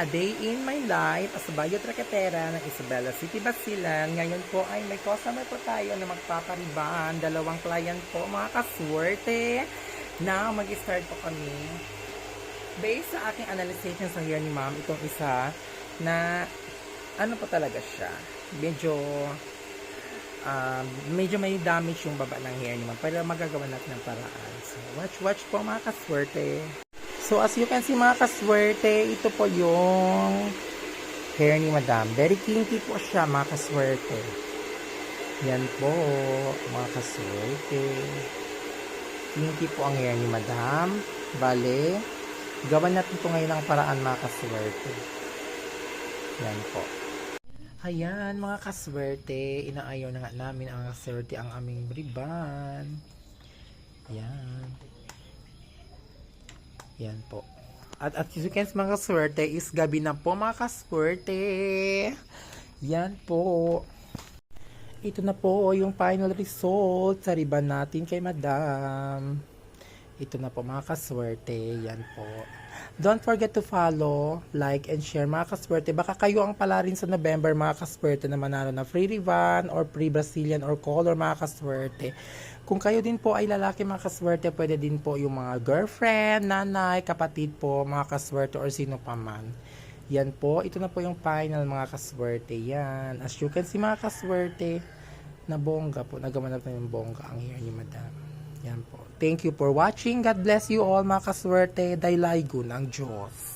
A Day in My Life as Bayo Traquetera ng Isabela City, Basilan. Ngayon po ay may customer po tayo na magpapariban. Dalawang client po, mga kaswerte. Now, mag-start po kami. Based sa aking analysis sa hair ni ma'am, itong isa na ano po talaga siya. Medyo may damage yung baba ng hair ni ma'am. Pero magagawa natin ng paraan. So, watch po mga kaswerte. So, as you can see mga kaswerte, ito po yung hair ni madam. Very kinky po siya mga kaswerte. Yan po, mga kaswerte. Kinky po ang hair ni madam. Bale, gawan natin ito ngayon ng paraan mga kaswerte. Yan po. Ayan mga kaswerte, inaayaw na nga namin ang kaswerte ang aming ribbon. Yan. Yan po. At as you can see mga kaswerte, is gabi na po mga kaswerte. Yan po. Ito na po yung final result sa ribbon natin kay madam. Ito na po mga kaswerte. Yan po. Don't forget to follow, like, and share mga kaswerte. Baka kayo ang pala rin sa November mga kaswerte na manalo na free ribbon or free Brazilian or color mga kaswerte. Kung kayo din po ay lalaki mga kaswerte, pwede din po yung mga girlfriend, nanay, kapatid po, mga kaswerte or sino pa man. Yan po, ito na po yung final mga kaswerte. Yan, as you can see mga kaswerte, na bongga po, nagamanap na yung bongga ang hair ni madam. Yan po. Thank you for watching. God bless you all mga kaswerte. Daylay gun ang Diyos.